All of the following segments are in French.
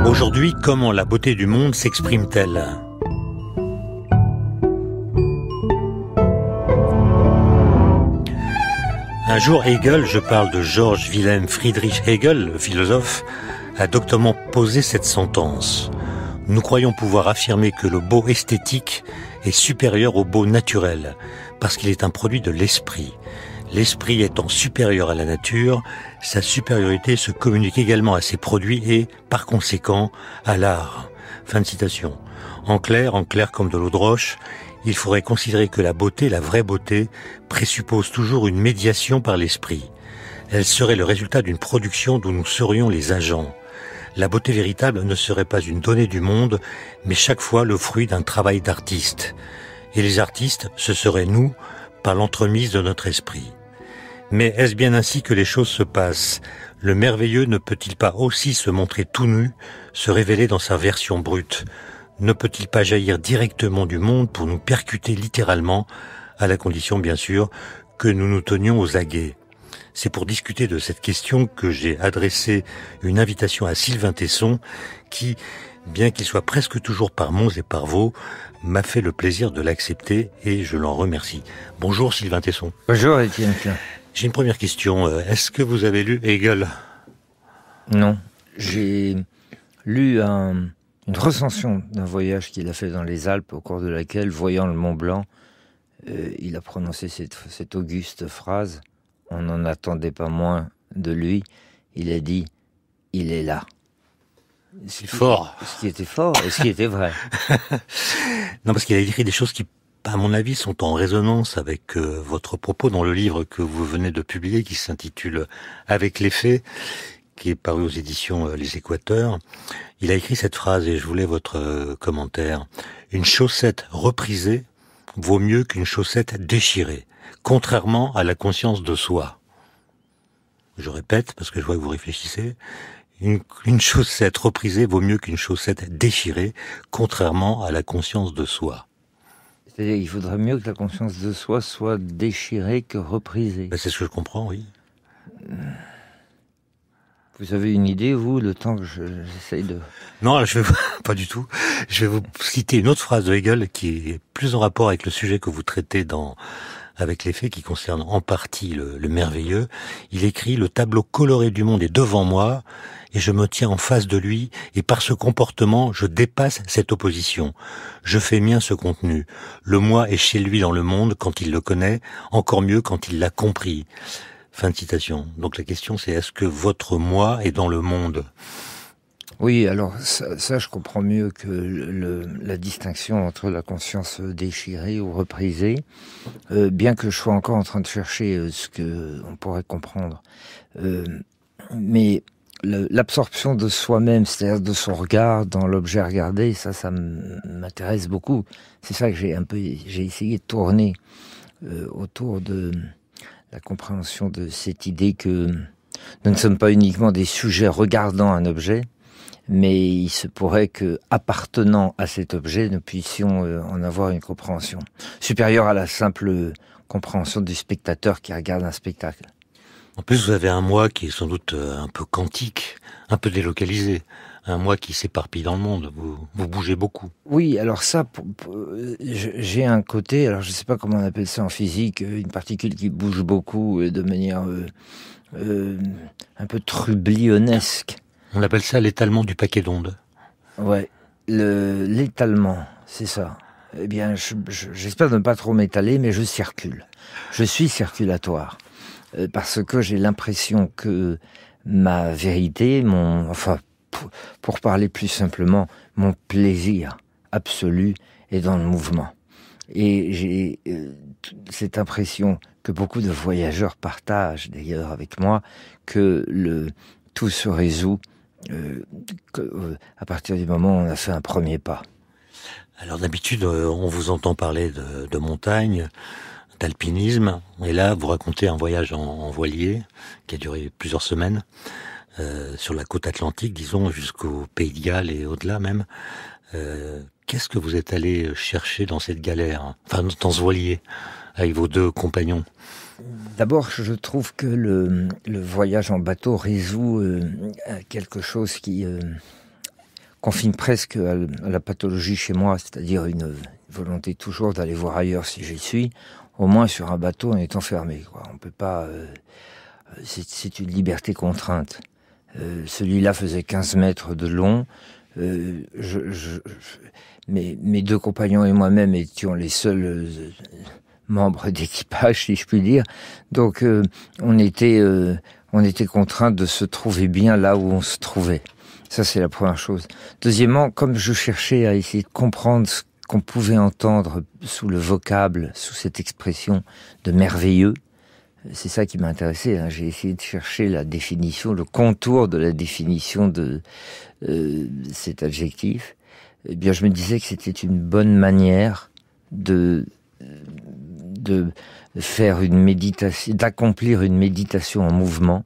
Aujourd'hui, comment la beauté du monde s'exprime-t-elle ? Un jour, Hegel, je parle de Georg Wilhelm Friedrich Hegel, le philosophe, a doctement posé cette sentence. Nous croyons pouvoir affirmer que le beau esthétique est supérieur au beau naturel, parce qu'il est un produit de l'esprit. L'esprit étant supérieur à la nature, sa supériorité se communique également à ses produits et, par conséquent, à l'art. Fin de citation. En clair comme de l'eau de roche, il faudrait considérer que la beauté, la vraie beauté, présuppose toujours une médiation par l'esprit. Elle serait le résultat d'une production dont nous serions les agents. La beauté véritable ne serait pas une donnée du monde, mais chaque fois le fruit d'un travail d'artiste. Et les artistes, ce seraient nous, par l'entremise de notre esprit. Mais est-ce bien ainsi que les choses se passent ? Le merveilleux ne peut-il pas aussi se montrer tout nu, se révéler dans sa version brute ? Ne peut-il pas jaillir directement du monde pour nous percuter littéralement, à la condition bien sûr que nous nous tenions aux aguets ? C'est pour discuter de cette question que j'ai adressé une invitation à Sylvain Tesson qui, bien qu'il soit presque toujours par Mons et par Vaux, m'a fait le plaisir de l'accepter et je l'en remercie. Bonjour Sylvain Tesson. Bonjour Étienne. J'ai une première question. Est-ce que vous avez lu Hegel ? Non. J'ai lu une recension d'un voyage qu'il a fait dans les Alpes, au cours de laquelle, voyant le Mont Blanc, il a prononcé cette auguste phrase. On n'en attendait pas moins de lui. Il a dit « Il est là ». C'est fort. Ce qui était fort et ce qui était vrai. Non, parce qu'il a écrit des choses qui, à mon avis, sont en résonance avec votre propos dans le livre que vous venez de publier, qui s'intitule « Avec les faits », qui est paru aux éditions Les Équateurs. Il a écrit cette phrase et je voulais votre commentaire. « Une chaussette reprisée vaut mieux qu'une chaussette déchirée, contrairement à la conscience de soi. » Je répète, parce que je vois que vous réfléchissez. Une chaussette reprisée vaut mieux qu'une chaussette déchirée, contrairement à la conscience de soi. C'est-à-dire qu'il faudrait mieux que la conscience de soi soit déchirée que reprisée. Ben, c'est ce que je comprends, oui. Vous avez une idée, vous, le temps que j'essaye de... Non, pas du tout. Je vais vous citer une autre phrase de Hegel qui est plus en rapport avec le sujet que vous traitez avec les faits, qui concerne en partie le merveilleux. Il écrit « Le tableau coloré du monde est devant moi, et je me tiens en face de lui, et par ce comportement, je dépasse cette opposition. Je fais mien ce contenu. Le moi est chez lui dans le monde quand il le connaît, encore mieux quand il l'a compris. » Fin de citation. Donc la question c'est, est-ce que votre moi est dans le monde ? Oui, alors ça je comprends mieux que la distinction entre la conscience déchirée ou reprisée, bien que je sois encore en train de chercher ce que on pourrait comprendre. Mais l'absorption de soi-même, c'est-à-dire de son regard dans l'objet regardé, ça m'intéresse beaucoup. C'est ça que j'ai essayé de tourner autour de la compréhension de cette idée que nous ne sommes pas uniquement des sujets regardant un objet, mais il se pourrait que, appartenant à cet objet, nous puissions en avoir une compréhension supérieure à la simple compréhension du spectateur qui regarde un spectacle. En plus, vous avez un moi qui est sans doute un peu quantique, un peu délocalisé, un moi qui s'éparpille dans le monde. Vous bougez beaucoup. Oui, alors ça, j'ai un côté, alors je ne sais pas comment on appelle ça en physique, une particule qui bouge beaucoup de manière un peu trublionesque. On appelle ça l'étalement du paquet d'ondes. Ouais, l'étalement, c'est ça. Eh bien, j'espère ne pas trop m'étaler, mais je circule. Je suis circulatoire. Parce que j'ai l'impression que ma vérité, pour parler plus simplement, mon plaisir absolu est dans le mouvement. Et j'ai cette impression que beaucoup de voyageurs partagent d'ailleurs avec moi, que tout se résout à partir du moment où on a fait un premier pas. Alors d'habitude, on vous entend parler de montagne, d'alpinisme, et là vous racontez un voyage en voilier qui a duré plusieurs semaines sur la côte atlantique, disons, jusqu'au Pays de Galles et au-delà même. Qu'est-ce que vous êtes allé chercher dans cette galère, enfin dans ce voilier, avec vos deux compagnons ? D'abord, je trouve que le voyage en bateau résout quelque chose qui confine presque à la pathologie chez moi, c'est-à-dire une volonté toujours d'aller voir ailleurs si j'y suis. Au moins sur un bateau, on est enfermé, quoi. On peut pas. C'est une liberté contrainte. Celui-là faisait 15 mètres de long. Mes deux compagnons et moi-même étions les seuls membres d'équipage, si je puis dire. Donc, on était contraints de se trouver bien là où on se trouvait. Ça, c'est la première chose. Deuxièmement, comme je cherchais à essayer de comprendre ce qu'on pouvait entendre sous le vocable, sous cette expression de merveilleux, c'est ça qui m'a intéressé, hein. J'ai essayé de chercher la définition, le contour de la définition de cet adjectif. Eh bien, je me disais que c'était une bonne manière de faire une méditation, d'accomplir une méditation en mouvement,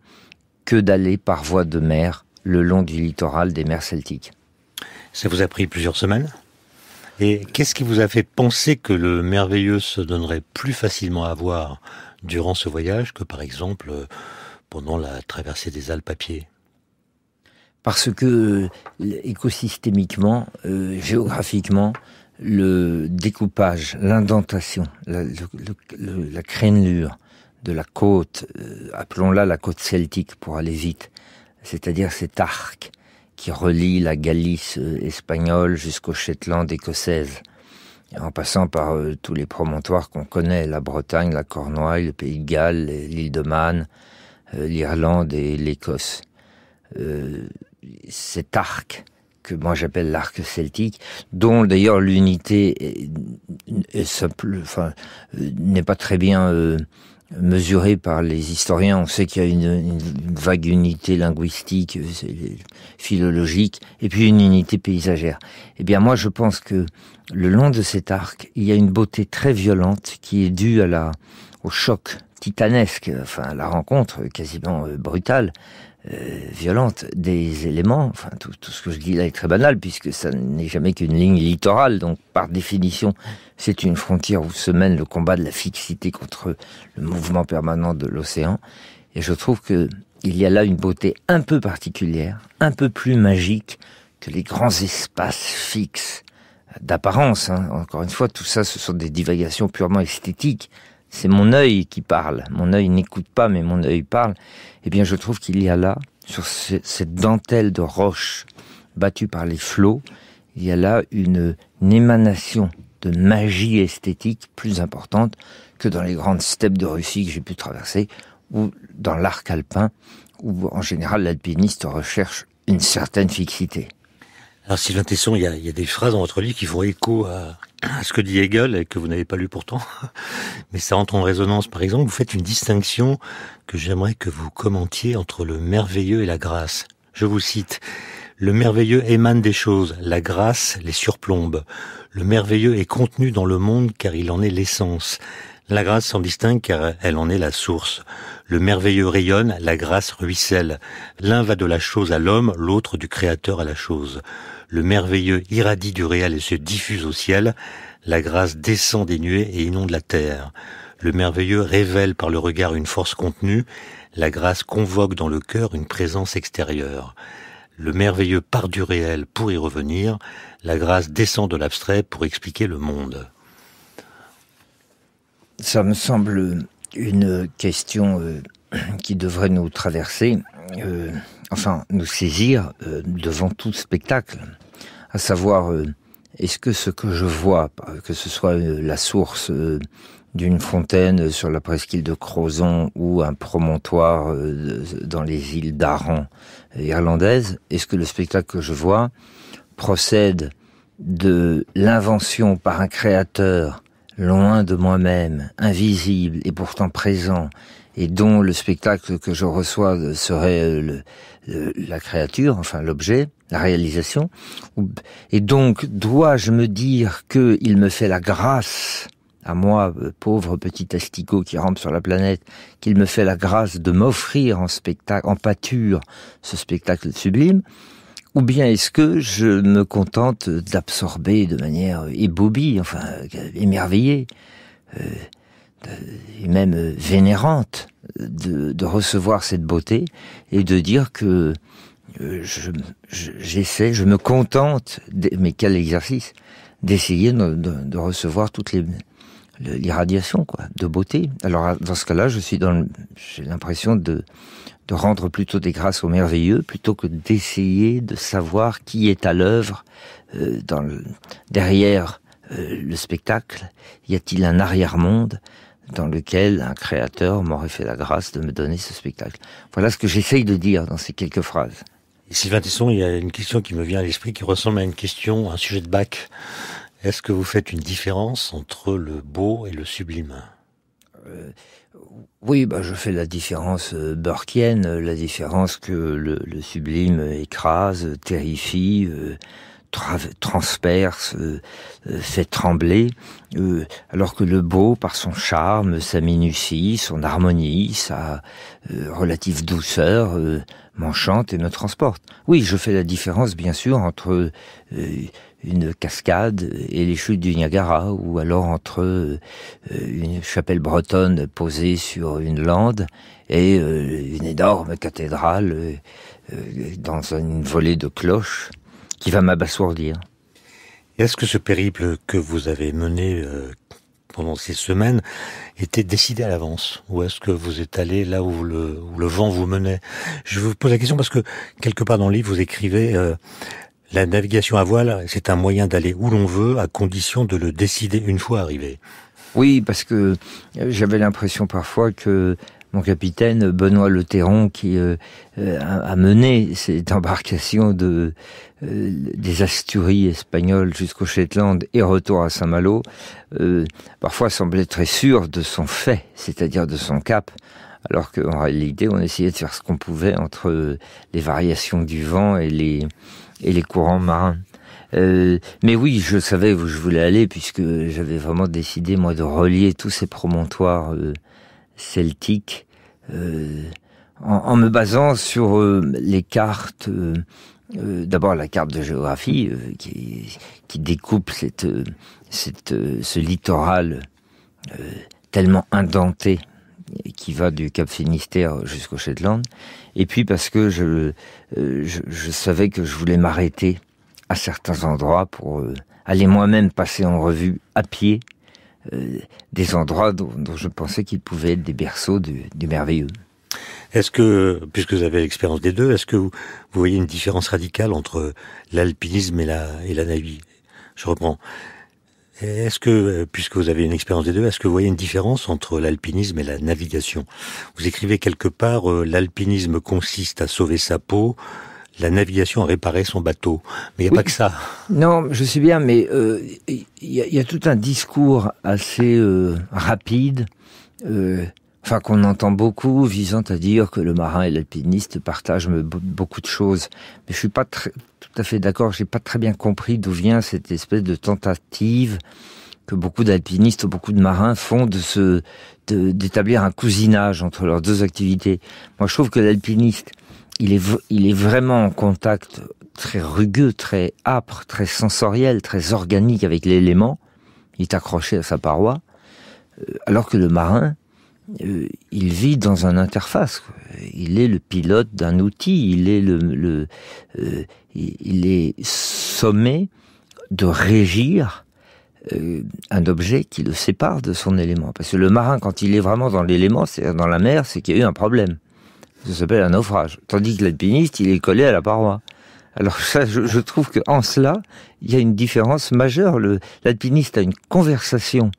que d'aller par voie de mer le long du littoral des mers celtiques. Ça vous a pris plusieurs semaines ? Et qu'est-ce qui vous a fait penser que le merveilleux se donnerait plus facilement à voir durant ce voyage que, par exemple, pendant la traversée des Alpes à pied ? Parce que écosystémiquement, géographiquement, le découpage, l'indentation, la crénelure de la côte, appelons-la la côte celtique pour aller vite, c'est-à-dire cet arc qui relie la Galice espagnole jusqu'au Shetland écossaise, en passant par tous les promontoires qu'on connaît, la Bretagne, la Cornouaille, le Pays de Galles, l'île de Man, l'Irlande et l'Écosse. Cet arc que moi j'appelle l'arc celtique, dont d'ailleurs l'unité est simple, n'est pas très bien mesurée par les historiens. On sait qu'il y a une vague unité linguistique, philologique, et puis une unité paysagère. Eh bien moi je pense que le long de cet arc, il y a une beauté très violente qui est due au choc titanesque, à la rencontre quasiment brutale, violente des éléments. Tout ce que je dis là est très banal puisque ça n'est jamais qu'une ligne littorale, donc par définition c'est une frontière où se mène le combat de la fixité contre le mouvement permanent de l'océan, et je trouve que il y a là une beauté un peu particulière, un peu plus magique que les grands espaces fixes d'apparence, hein. Encore une fois, tout ça ce sont des divagations purement esthétiques. C'est mon œil qui parle. Mon œil n'écoute pas, mais mon œil parle. Eh bien, je trouve qu'il y a là, sur cette dentelle de roches battue par les flots, il y a là une émanation de magie esthétique plus importante que dans les grandes steppes de Russie que j'ai pu traverser, ou dans l'arc alpin, où en général l'alpiniste recherche une certaine fixité. Alors Sylvain Tesson, il y a des phrases dans votre livre qui font écho à ce que dit Hegel et que vous n'avez pas lu pourtant, mais ça entre en résonance. Par exemple, vous faites une distinction que j'aimerais que vous commentiez entre le merveilleux et la grâce. Je vous cite: le merveilleux émane des choses, la grâce les surplombe. Le merveilleux est contenu dans le monde car il en est l'essence. La grâce s'en distingue car elle en est la source. Le merveilleux rayonne, la grâce ruisselle. L'un va de la chose à l'homme, l'autre du créateur à la chose. Le merveilleux irradie du réel et se diffuse au ciel. La grâce descend des nuées et inonde la terre. Le merveilleux révèle par le regard une force contenue. La grâce convoque dans le cœur une présence extérieure. Le merveilleux part du réel pour y revenir. La grâce descend de l'abstrait pour expliquer le monde. Ça me semble une question qui devrait nous traverser, nous saisir devant tout spectacle. À savoir, est-ce que ce que je vois, que ce soit la source d'une fontaine sur la presqu'île de Crozon ou un promontoire dans les îles d'Aran irlandaises, est-ce que le spectacle que je vois procède de l'invention par un créateur loin de moi-même, invisible et pourtant présent, et dont le spectacle que je reçois serait la créature, l'objet, la réalisation. Et donc, dois-je me dire qu'il me fait la grâce, à moi, pauvre petit asticot qui rampe sur la planète, qu'il me fait la grâce de m'offrir en spectacle, en pâture, ce spectacle sublime? Ou bien est-ce que je me contente d'absorber de manière ébobie, émerveillée, et même vénérante, de recevoir cette beauté et de dire que j'essaie, je me contente, mais quel exercice, d'essayer de recevoir toutes l'irradiation, quoi, de beauté. Alors, dans ce cas-là, j'ai l'impression de rendre plutôt des grâces au merveilleux, plutôt que d'essayer de savoir qui est à l'œuvre derrière le spectacle. Y a-t-il un arrière-monde dans lequel un créateur m'aurait fait la grâce de me donner ce spectacle? Voilà ce que j'essaye de dire dans ces quelques phrases. Et Sylvain Tesson, il y a une question qui me vient à l'esprit qui ressemble à une question, un sujet de bac. Est-ce que vous faites une différence entre le beau et le sublime? Oui, je fais la différence burkienne, la différence que le sublime écrase, terrifie, transperce, fait trembler, alors que le beau, par son charme, sa minutie, son harmonie, sa relative douceur, m'enchante et me transporte. Oui, je fais la différence, bien sûr, entre une cascade et les chutes du Niagara, ou alors entre une chapelle bretonne posée sur une lande et une énorme cathédrale dans une volée de cloches qui va m'abasourdir. Est-ce que ce périple que vous avez mené pendant ces semaines était décidé à l'avance? Ou est-ce que vous êtes allé là où le vent vous menait? Je vous pose la question parce que quelque part dans le livre, vous écrivez la navigation à voile, c'est un moyen d'aller où l'on veut, à condition de le décider une fois arrivé. Oui, parce que j'avais l'impression parfois que mon capitaine, Benoît Le Terron, qui a mené cette embarcation des Asturies espagnoles jusqu'au Shetland et retour à Saint-Malo, parfois semblait très sûr de son fait, c'est-à-dire de son cap, alors qu'en réalité, on essayait de faire ce qu'on pouvait entre les variations du vent et les courants marins. Mais oui, je savais où je voulais aller, puisque j'avais vraiment décidé, moi, de relier tous ces promontoires celtiques en me basant sur les cartes, d'abord la carte de géographie qui découpe ce littoral tellement indenté qui va du Cap Finistère jusqu'au Shetland, et puis parce que je savais que je voulais m'arrêter à certains endroits pour aller moi-même passer en revue à pied des endroits dont je pensais qu'ils pouvaient être des berceaux du merveilleux. Est-ce que, puisque vous avez l'expérience des deux, est-ce que vous voyez une différence radicale entre l'alpinisme et la navigation? Je reprends. Est-ce que, puisque vous avez une expérience des deux, est-ce que vous voyez une différence entre l'alpinisme et la navigation? Vous écrivez quelque part, l'alpinisme consiste à sauver sa peau, la navigation à réparer son bateau. Mais il n'y a pas que ça. Non, je sais bien, mais il y a tout un discours assez rapide, qu'on entend beaucoup, visant à dire que le marin et l'alpiniste partagent beaucoup de choses. Mais je suis pas tout à fait d'accord, j'ai pas très bien compris d'où vient cette espèce de tentative que beaucoup d'alpinistes, beaucoup de marins font d'établir un cousinage entre leurs deux activités. Moi, je trouve que l'alpiniste, il est vraiment en contact très rugueux, très âpre, très sensoriel, très organique avec l'élément. Il est accroché à sa paroi. Alors que le marin, il vit dans une interface. Il est le pilote d'un outil. Il est sommé de régir un objet qui le sépare de son élément. Parce que le marin, quand il est vraiment dans l'élément, c'est-à-dire dans la mer, c'est qu'il y a eu un problème. Ça s'appelle un naufrage. Tandis que l'alpiniste, il est collé à la paroi. Alors ça, je trouve qu'en cela, il y a une différence majeure. L'alpiniste a une conversation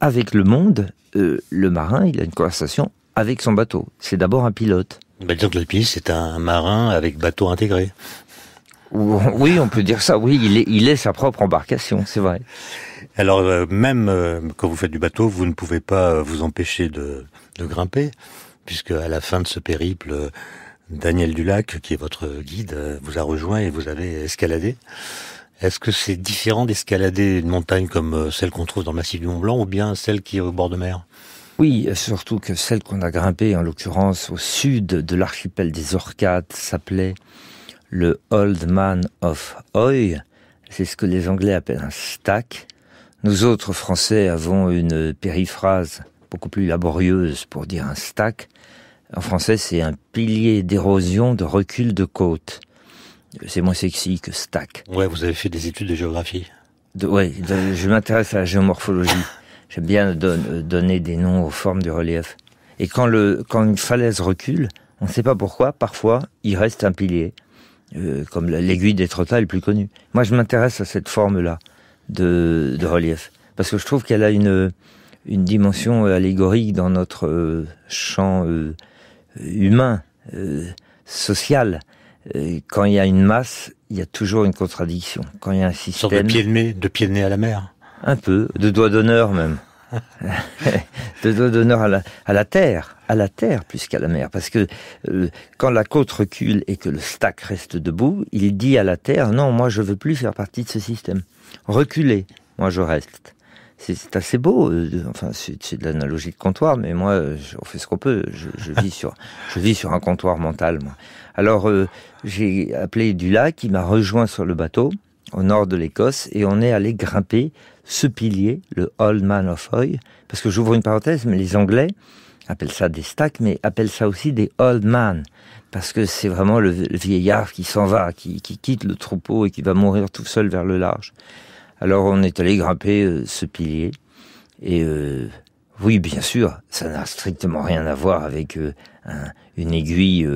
avec le monde. Le marin, il a une conversation avec son bateau. C'est d'abord un pilote. Dire que l'alpiniste, c'est un marin avec bateau intégré. Oui, on peut dire ça. Oui, il est sa propre embarcation, c'est vrai. Alors, même quand vous faites du bateau, vous ne pouvez pas vous empêcher de grimper, puisque à la fin de ce périple, Daniel Dulac, qui est votre guide, vous a rejoint et vous avez escaladé. Est-ce que c'est différent d'escalader une montagne comme celle qu'on trouve dans le massif du Mont-Blanc ou bien celle qui est au bord de mer? Oui, surtout que celle qu'on a grimpée, en l'occurrence au sud de l'archipel des Orcades, s'appelait le Old Man of Hoy. C'est ce que les Anglais appellent un stack. Nous autres Français avons une périphrase beaucoup plus laborieuse pour dire un stack. En français, c'est un pilier d'érosion de recul de côte. C'est moins sexy que stack. Ouais, vous avez fait des études de géographie. Je m'intéresse à la géomorphologie. J'aime bien donner des noms aux formes du relief. Et quand une falaise recule, on ne sait pas pourquoi, parfois, il reste un pilier. Comme l'aiguille d'Étretat est le plus connu. Moi, je m'intéresse à cette forme-là de relief. Parce que je trouve qu'elle a une dimension allégorique dans notre champ humain, social. Quand il y a une masse, il y a toujours une contradiction. Quand il y a un système... Une sorte de pied de nez à la mer. Un peu, de doigt d'honneur même. De doigt d'honneur à la terre plus qu'à la mer. Parce que quand la côte recule et que le stack reste debout, il dit à la terre, non, moi je veux plus faire partie de ce système. Reculez, moi je reste. C'est assez beau, enfin c'est de l'analogie de comptoir, mais moi on fait ce qu'on peut. Je vis sur un comptoir mental, moi. Alors j'ai appelé Dulac, qui m'a rejoint sur le bateau au nord de l'Écosse, et on est allé grimper ce pilier, le Old Man of Hoy, parce que j'ouvre une parenthèse, mais les Anglais appellent ça des stacks, mais appellent ça aussi des Old Man, parce que c'est vraiment le vieillard qui s'en va, qui quitte le troupeau et qui va mourir tout seul vers le large. Alors on est allé grimper ce pilier, et oui, bien sûr, ça n'a strictement rien à voir avec une aiguille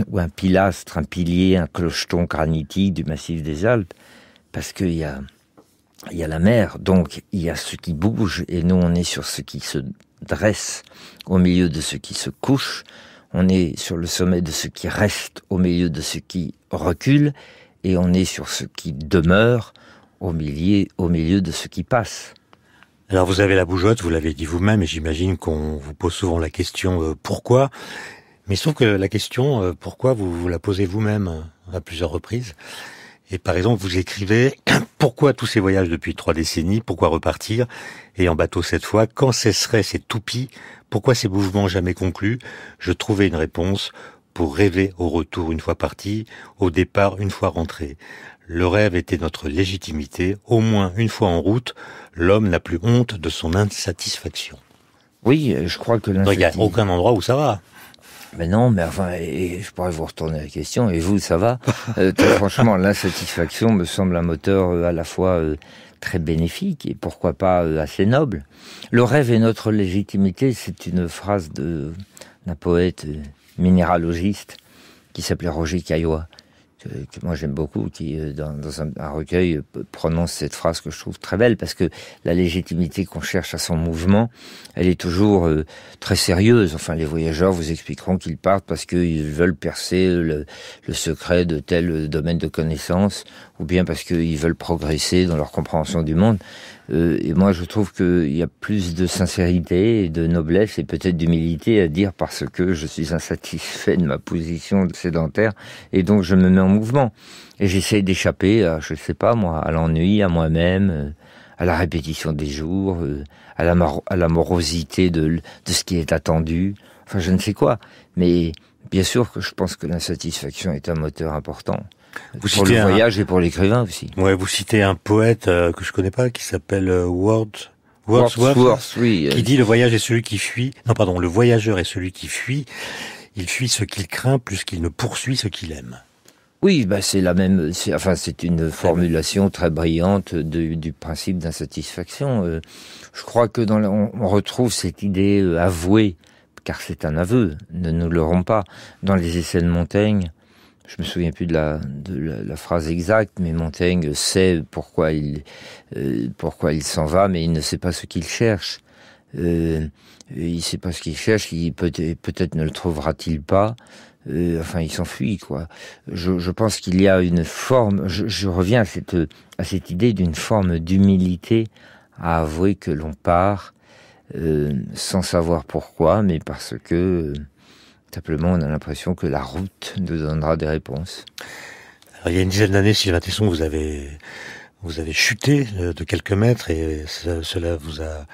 ou un pilastre, un pilier, un clocheton granitique du massif des Alpes, parce qu'il y a la mer, donc il y a ce qui bouge, et nous on est sur ce qui se dresse au milieu de ce qui se couche, on est sur le sommet de ce qui reste au milieu de ce qui recule, et on est sur ce qui demeure au milieu de ce qui passe. Alors vous avez la bougeotte, vous l'avez dit vous-même, et j'imagine qu'on vous pose souvent la question pourquoi. Mais sauf que la question pourquoi, vous la posez vous-même à plusieurs reprises. Et par exemple, vous écrivez « Pourquoi tous ces voyages depuis 3 décennies ? Pourquoi repartir ? Et en bateau cette fois, quand cesseraient ces toupies ? Pourquoi ces mouvements jamais conclus ? Je trouvais une réponse pour rêver au retour une fois parti, au départ une fois rentré. Le rêve était notre légitimité. Au moins une fois en route, l'homme n'a plus honte de son insatisfaction. » Oui, je crois que il n'y a aucun endroit où ça va. Mais non, mais enfin, et je pourrais vous retourner la question, et vous, ça va très franchement, l'insatisfaction me semble un moteur à la fois très bénéfique, et pourquoi pas assez noble. Le rêve est notre légitimité, c'est une phrase d'un poète minéralogiste qui s'appelait Roger Caillois, que moi j'aime beaucoup, qui dans un recueil prononce cette phrase que je trouve très belle, parce que la légitimité qu'on cherche à son mouvement, elle est toujours très sérieuse. Enfin, les voyageurs vous expliqueront qu'ils partent parce qu'ils veulent percer le secret de tel domaine de connaissance, ou bien parce qu'ils veulent progresser dans leur compréhension du monde. Et moi, je trouve qu'il y a plus de sincérité et de noblesse et peut-être d'humilité à dire parce que je suis insatisfait de ma position sédentaire et donc je me mets en mouvement. Et j'essaie d'échapper à, je sais pas moi, à l'ennui, à moi-même, à la répétition des jours, à la morosité de ce qui est attendu. Enfin, je ne sais quoi. Mais bien sûr que je pense que l'insatisfaction est un moteur important. Pour le voyage et pour l'écrivain aussi. Ouais, vous citez un poète que je connais pas, qui s'appelle Wordsworth, oui, qui dit le voyage est celui qui fuit. Non, pardon, le voyageur est celui qui fuit. Il fuit ce qu'il craint plus qu'il ne poursuit ce qu'il aime. Oui, bah c'est la même. C'est une formulation très brillante du principe d'insatisfaction. Je crois que on retrouve cette idée avouée, car c'est un aveu. Ne nous leurrons pas. Dans les essais de Montaigne. Je me souviens plus de la phrase exacte, mais Montaigne sait pourquoi il s'en va, mais il ne sait pas ce qu'il cherche. Il sait pas ce qu'il cherche, peut-être ne le trouvera-t-il pas. Enfin, il s'enfuit, quoi. Je pense qu'il y a une forme. Je reviens à cette idée d'une forme d'humilité à avouer que l'on part sans savoir pourquoi, mais parce que simplement, on a l'impression que la route nous donnera des réponses. Alors, il y a une dizaine d'années, Sylvain Tesson, vous avez chuté de quelques mètres et cela vous a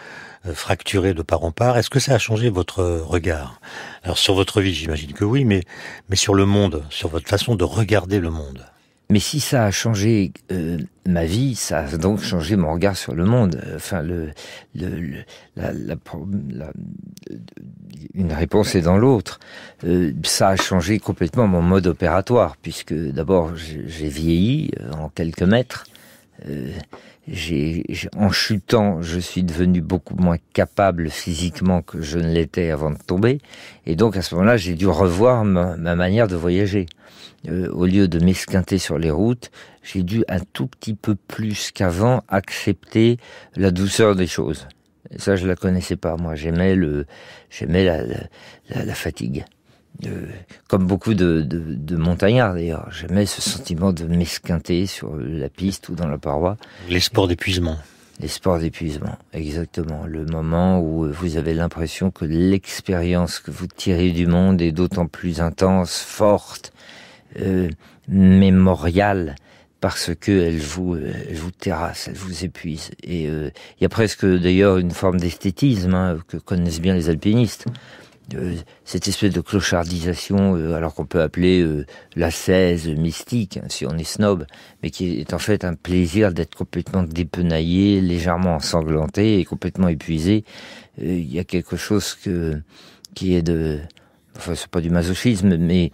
fracturé de part en part. Est-ce que ça a changé votre regard ? Alors, sur votre vie, j'imagine que oui, mais sur le monde, sur votre façon de regarder le monde. Mais si ça a changé ma vie, ça a donc changé mon regard sur le monde. Enfin, une réponse est dans l'autre. Ça a changé complètement mon mode opératoire, puisque d'abord j'ai vieilli en quelques mètres. En chutant, je suis devenu beaucoup moins capable physiquement que je ne l'étais avant de tomber. Et donc à ce moment-là, j'ai dû revoir ma manière de voyager. Au lieu de m'esquinter sur les routes, j'ai dû un tout petit peu plus qu'avant accepter la douceur des choses. Et ça, je la connaissais pas. Moi, j'aimais la fatigue. Comme beaucoup de montagnards d'ailleurs. J'aimais ce sentiment de m'esquinter sur la piste ou dans la paroi. Les sports d'épuisement. Les sports d'épuisement, exactement. Le moment où vous avez l'impression que l'expérience que vous tirez du monde est d'autant plus intense, forte, mémoriale, parce que elle vous terrasse, elle vous épuise. Et il y a presque d'ailleurs une forme d'esthétisme que connaissent bien les alpinistes. Cette espèce de clochardisation, alors qu'on peut appeler l'ascèse mystique, hein, si on est snob, mais qui est en fait un plaisir d'être complètement dépenaillé, légèrement ensanglanté et complètement épuisé. Il y a quelque chose qui est enfin c'est pas du masochisme, mais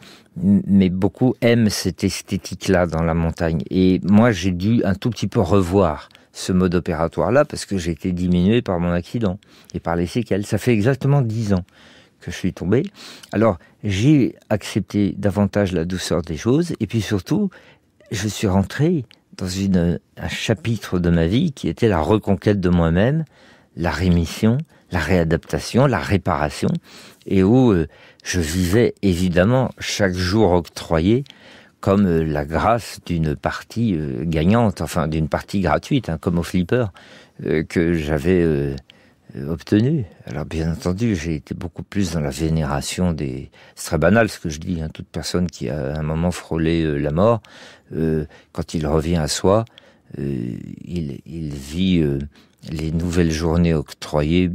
beaucoup aiment cette esthétique-là dans la montagne. Et moi j'ai dû un tout petit peu revoir ce mode opératoire-là, parce que j'ai été diminué par mon accident et par les séquelles. Ça fait exactement 10 ans que je suis tombé. Alors, j'ai accepté davantage la douceur des choses, et puis surtout, je suis rentré dans un chapitre de ma vie qui était la reconquête de moi-même, la rémission, la réadaptation, la réparation, et où je vivais évidemment chaque jour octroyé comme la grâce d'une partie gagnante, enfin d'une partie gratuite, hein, comme au flipper, que j'avais obtenu. Alors bien entendu, j'ai été beaucoup plus dans la vénération des... C'est très banal ce que je dis, hein. Toute personne qui a à un moment frôlé la mort, quand il revient à soi, il vit les nouvelles journées octroyées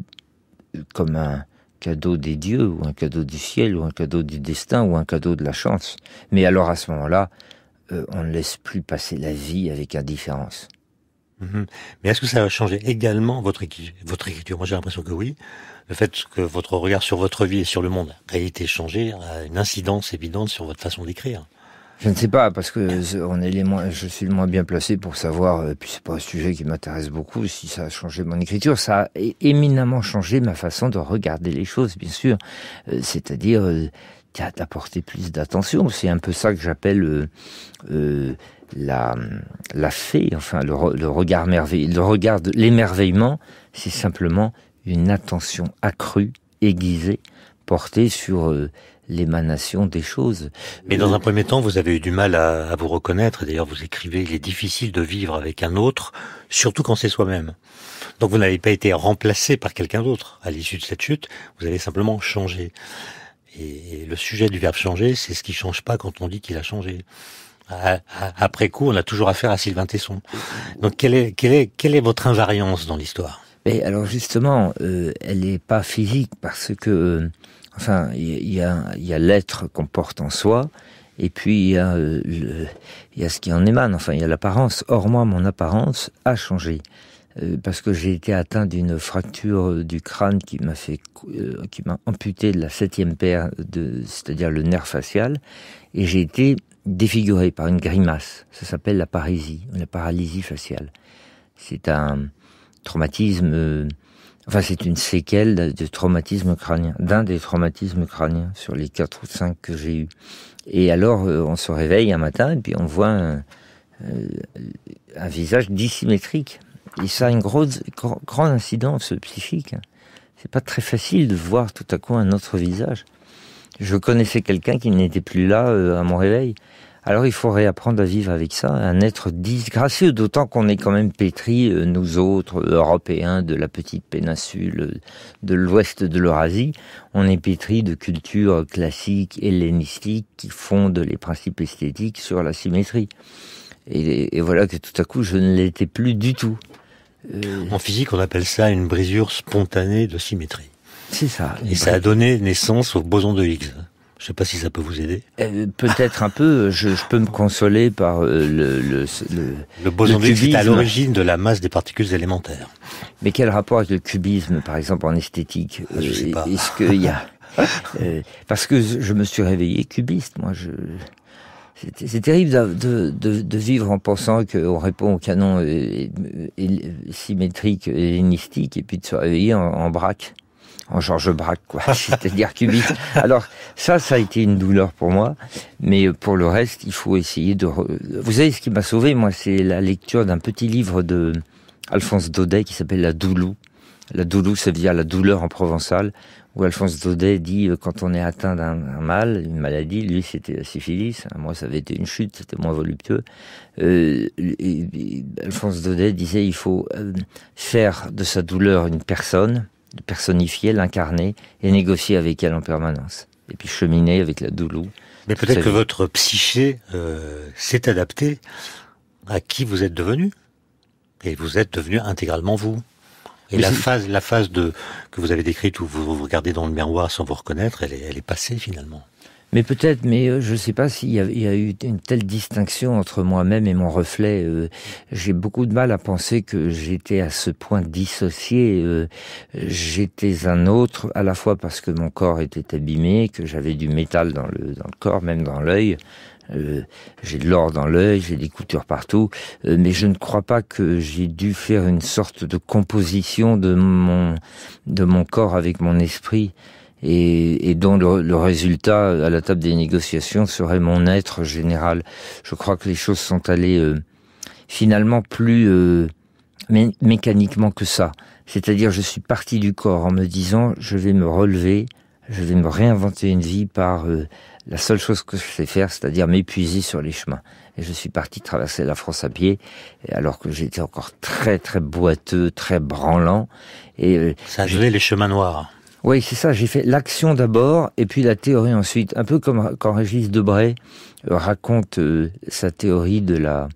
comme un cadeau des dieux, ou un cadeau du ciel, ou un cadeau du destin, ou un cadeau de la chance. Mais alors à ce moment-là, on ne laisse plus passer la vie avec indifférence. Mais est-ce que ça a changé également votre écriture? Moi, j'ai l'impression que oui. Le fait que votre regard sur votre vie et sur le monde a été changé a une incidence évidente sur votre façon d'écrire. Je ne sais pas, parce que je suis le moins bien placé pour savoir, puis c'est pas un sujet qui m'intéresse beaucoup, si ça a changé mon écriture. Ça a éminemment changé ma façon de regarder les choses, bien sûr. C'est-à-dire d'apporter plus d'attention. C'est un peu ça que j'appelle la fée, enfin le regard merveilleux, l'émerveillement, c'est simplement une attention accrue, aiguisée, portée sur l'émanation des choses. Mais dans un premier temps, vous avez eu du mal à vous reconnaître. D'ailleurs, vous écrivez, il est difficile de vivre avec un autre, surtout quand c'est soi-même. Donc vous n'avez pas été remplacé par quelqu'un d'autre. À l'issue de cette chute, vous avez simplement changé. Et le sujet du verbe changer, c'est ce qui change pas quand on dit qu'il a changé. Après coup, on a toujours affaire à Sylvain Tesson. Donc, quelle est votre invariance dans l'histoire? Et alors justement, elle n'est pas physique, parce que, enfin, il y a l'être qu'on porte en soi, et puis il y a ce qui en émane. Enfin, il y a l'apparence. Or moi, mon apparence a changé. Parce que j'ai été atteint d'une fracture du crâne qui m'a amputé de la 7e paire, c'est-à-dire le nerf facial, et j'ai été défiguré par une grimace. Ça s'appelle la paralysie faciale. C'est un traumatisme, c'est une séquelle de traumatisme crânien, d'un des traumatismes crâniens sur les 4 ou 5 que j'ai eus. Et alors, on se réveille un matin et puis on voit un visage dissymétrique. Et ça a une grande incidence psychique. C'est pas très facile de voir tout à coup un autre visage. Je connaissais quelqu'un qui n'était plus là à mon réveil. Alors il faut réapprendre à vivre avec ça, un être disgracieux, d'autant qu'on est quand même pétris, nous autres, Européens de la petite péninsule de l'ouest de l'Eurasie, on est pétris de cultures classiques, hellénistiques, qui fondent les principes esthétiques sur la symétrie. Et voilà que tout à coup, je ne l'étais plus du tout. En physique, on appelle ça une brisure spontanée de symétrie. C'est ça. Et ça a donné naissance au boson de Higgs. Je sais pas si ça peut vous aider. Peut-être un peu. Je peux me consoler par le boson de Higgs est à l'origine de la masse des particules élémentaires. Mais quel rapport avec le cubisme, par exemple, en esthétique? Je sais pas. Est-ce qu'il y a parce que je me suis réveillé cubiste, moi. C'est terrible de vivre en pensant qu'on répond au canon symétrique hellénistique et puis de se réveiller en Braque. En Georges Braque, quoi. C'est-à-dire cubiste. Alors, ça a été une douleur pour moi. Mais pour le reste, il faut essayer de... Vous savez, ce qui m'a sauvé, moi, c'est la lecture d'un petit livre de Alphonse Daudet qui s'appelle La Doulou. La Doulou, ça veut dire la douleur en provençal, où Alphonse Daudet dit, quand on est atteint d'un mal, une maladie, lui, c'était la syphilis. Moi, ça avait été une chute, c'était moins voluptueux. Alphonse Daudet disait, il faut faire de sa douleur une personne, de personnifier, l'incarner et négocier avec elle en permanence. Et puis cheminer avec la doulou. Mais peut-être que votre psyché s'est adaptée à qui vous êtes devenu. Et vous êtes devenu intégralement vous. Et la phase que vous avez décrite où vous regardez dans le miroir sans vous reconnaître, elle est passée finalement. Mais peut-être, mais je ne sais pas s'il y a eu une telle distinction entre moi-même et mon reflet. J'ai beaucoup de mal à penser que j'étais à ce point dissocié. J'étais un autre, à la fois parce que mon corps était abîmé, que j'avais du métal dans le corps, même dans l'œil. J'ai de l'or dans l'œil, j'ai des coutures partout, mais je ne crois pas que j'ai dû faire une sorte de composition de mon corps avec mon esprit. Et dont le résultat à la table des négociations serait mon être général. Je crois que les choses sont allées finalement plus mécaniquement que ça. C'est-à-dire, je suis parti du corps en me disant, je vais me relever, je vais me réinventer une vie par la seule chose que je sais faire, c'est-à-dire m'épuiser sur les chemins. Et je suis parti traverser la France à pied, alors que j'étais encore très très boiteux, très branlant. Et ça a donné les chemins noirs. Oui, c'est ça, j'ai fait l'action d'abord, et puis la théorie ensuite. Un peu comme quand Régis Debray raconte sa théorie de la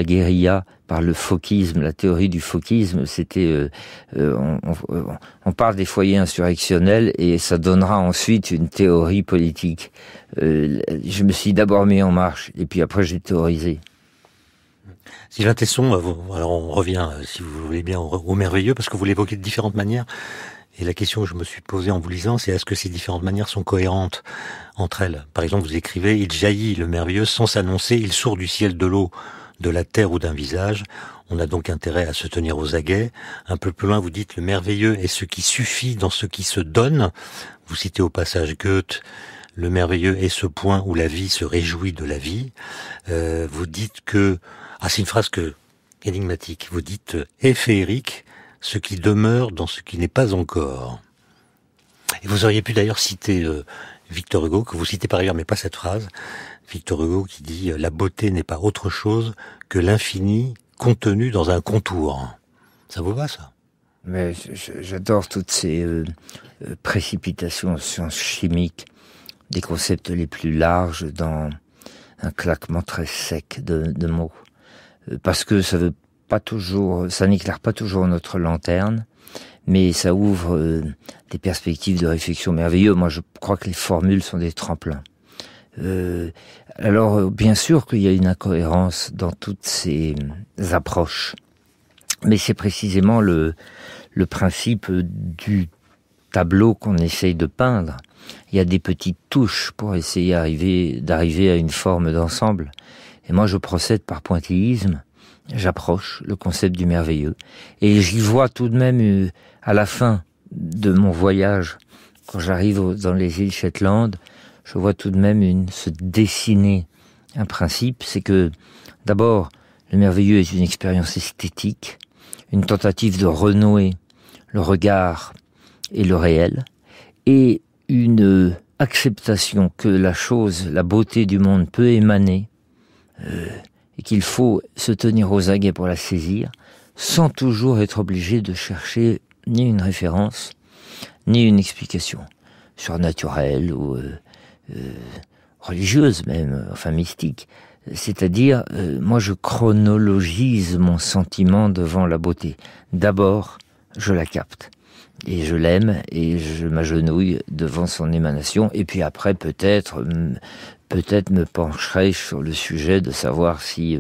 guérilla par le fauquisme. La théorie du fauquisme, c'était... on parle des foyers insurrectionnels, et ça donnera ensuite une théorie politique. Je me suis d'abord mis en marche, et puis après j'ai théorisé. Sylvain Tesson, alors on revient, si vous voulez bien, au merveilleux, parce que vous l'évoquez de différentes manières. Et la question que je me suis posée en vous lisant, c'est est-ce que ces différentes manières sont cohérentes entre elles? Par exemple, vous écrivez « Il jaillit le merveilleux sans s'annoncer, il sourd du ciel, de l'eau, de la terre ou d'un visage. On a donc intérêt à se tenir aux aguets. » Un peu plus loin, vous dites « Le merveilleux est ce qui suffit dans ce qui se donne. » Vous citez au passage Goethe. « Le merveilleux est ce point où la vie se réjouit de la vie. » Vous dites que... Ah, c'est une phrase énigmatique. Vous dites « Est féerique ce qui demeure dans ce qui n'est pas encore. » Et vous auriez pu d'ailleurs citer Victor Hugo, que vous citez par ailleurs, mais pas cette phrase. Victor Hugo qui dit « La beauté n'est pas autre chose que l'infini contenu dans un contour. » Ça vous va, ça? Mais j'adore toutes ces précipitations en sciences chimiques, des concepts les plus larges dans un claquement très sec de mots. Parce que ça n'éclaire pas toujours notre lanterne, mais ça ouvre des perspectives de réflexion merveilleuses. Moi, je crois que les formules sont des tremplins. Alors, bien sûr qu'il y a une incohérence dans toutes ces approches, mais c'est précisément le principe du tableau qu'on essaye de peindre. Il y a des petites touches pour essayer d'arriver à une forme d'ensemble. Et moi, je procède par pointillisme. J'approche le concept du merveilleux. Et j'y vois tout de même, à la fin de mon voyage, quand j'arrive dans les îles Shetland, je vois tout de même se dessiner un principe. C'est que, d'abord, le merveilleux est une expérience esthétique, une tentative de renouer le regard et le réel, et une acceptation que la beauté du monde peut émaner, et qu'il faut se tenir aux aguets pour la saisir, sans toujours être obligé de chercher ni une référence, ni une explication surnaturelle ou religieuse même, enfin mystique. C'est-à-dire, moi je chronologise mon sentiment devant la beauté. D'abord, je la capte. Et je l'aime et je m'agenouille devant son émanation. Et puis après, peut-être me pencherai sur le sujet de savoir si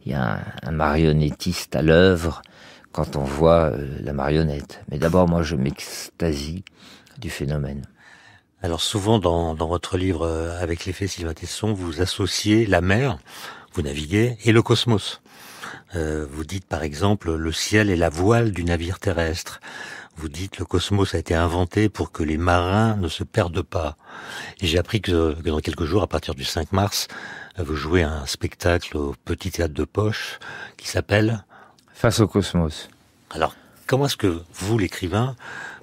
y a un marionnettiste à l'œuvre quand on voit la marionnette. Mais d'abord, moi, je m'extasie du phénomène. Alors souvent dans votre livre Avec l'effet Sylvain Tesson, vous associez la mer, vous naviguez, et le cosmos. Vous dites par exemple le ciel est la voile du navire terrestre. Vous dites le cosmos a été inventé pour que les marins ne se perdent pas. Et j'ai appris que dans quelques jours, à partir du 5 mars, vous jouez un spectacle au Petit Théâtre de Poche qui s'appelle Face au cosmos. Alors, comment est-ce que vous, l'écrivain,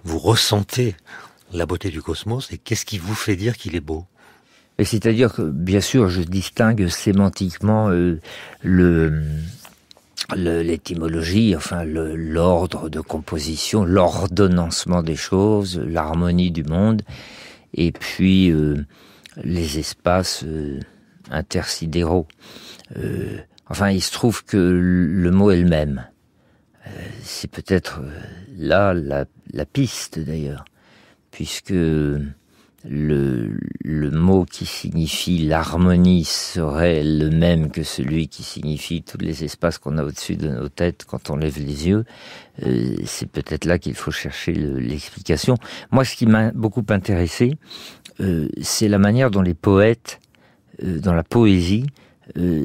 vous ressentez la beauté du cosmos et qu'est-ce qui vous fait dire qu'il est beau? Et c'est-à-dire que, bien sûr, je distingue sémantiquement l'étymologie, enfin l'ordre de composition, l'ordonnancement des choses, l'harmonie du monde, et puis les espaces intersidéraux. Enfin, il se trouve que le mot est le même. C'est peut-être là la piste d'ailleurs, puisque le mot qui signifie l'harmonie serait le même que celui qui signifie tous les espaces qu'on a au-dessus de nos têtes quand on lève les yeux. C'est peut-être là qu'il faut chercher l'explication. Moi, ce qui m'a beaucoup intéressé, c'est la manière dont les poètes, dans la poésie,